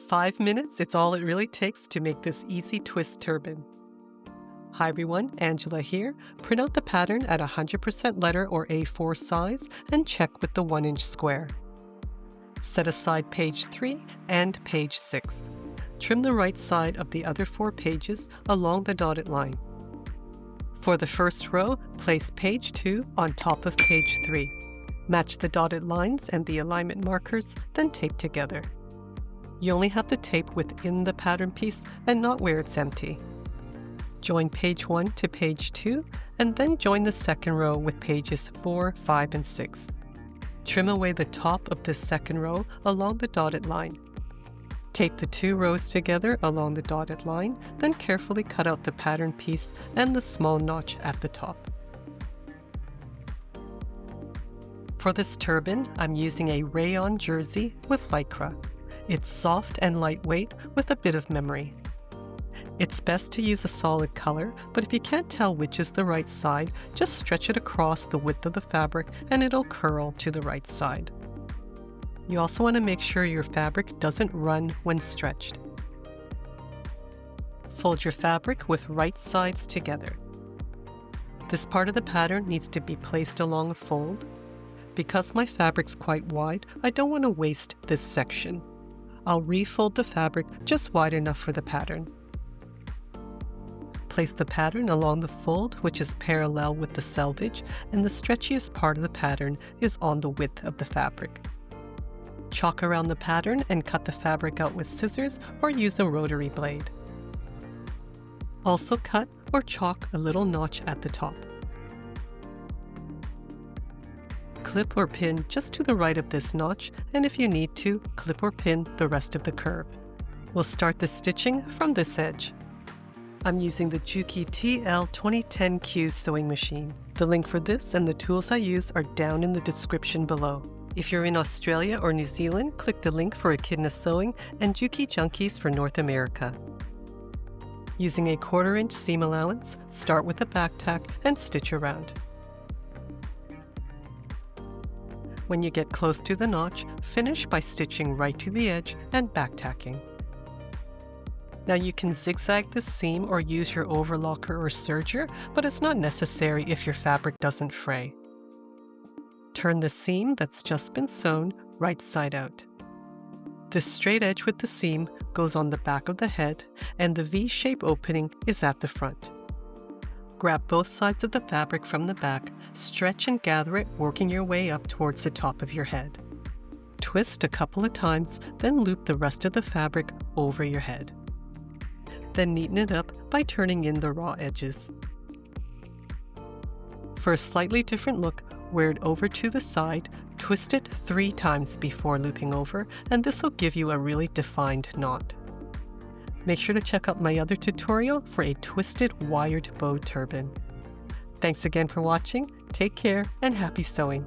5 minutes, it's all it really takes to make this easy twist turban. Hi everyone, Angela here. Print out the pattern at 100% letter or A4 size and check with the 1-inch square. Set aside page 3 and page 6. Trim the right side of the other 4 pages along the dotted line. For the first row, place page 2 on top of page 3. Match the dotted lines and the alignment markers, then tape together. You only have to tape within the pattern piece and not where it's empty. Join page 1 to page 2 and then join the second row with pages 4, 5, and 6. Trim away the top of this second row along the dotted line. Tape the 2 rows together along the dotted line, then carefully cut out the pattern piece and the small notch at the top. For this turban, I'm using a rayon jersey with lycra. It's soft and lightweight with a bit of memory. It's best to use a solid color, but if you can't tell which is the right side, just stretch it across the width of the fabric and it'll curl to the right side. You also want to make sure your fabric doesn't run when stretched. Fold your fabric with right sides together. This part of the pattern needs to be placed along a fold. Because my fabric's quite wide, I don't want to waste this section. I'll refold the fabric just wide enough for the pattern. Place the pattern along the fold, which is parallel with the selvage, and the stretchiest part of the pattern is on the width of the fabric. Chalk around the pattern and cut the fabric out with scissors or use a rotary blade. Also cut or chalk a little notch at the top. Clip or pin just to the right of this notch, and if you need to, clip or pin the rest of the curve. We'll start the stitching from this edge. I'm using the Juki TL-2010Q sewing machine. The link for this and the tools I use are down in the description below. If you're in Australia or New Zealand, click the link for Echidna Sewing and Juki Junkies for North America. Using a 1/4 inch seam allowance, start with a back tack and stitch around. When you get close to the notch, finish by stitching right to the edge and back tacking. Now you can zigzag the seam or use your overlocker or serger, but it's not necessary if your fabric doesn't fray. Turn the seam that's just been sewn right side out. The straight edge with the seam goes on the back of the head, and the V-shape opening is at the front. Grab both sides of the fabric from the back, stretch and gather it, working your way up towards the top of your head. Twist a couple of times, then loop the rest of the fabric over your head. Then neaten it up by turning in the raw edges. For a slightly different look, wear it over to the side, twist it 3 times before looping over, and this will give you a really defined knot. Make sure to check out my other tutorial for a twisted wired bow turban. Thanks again for watching, take care, and happy sewing!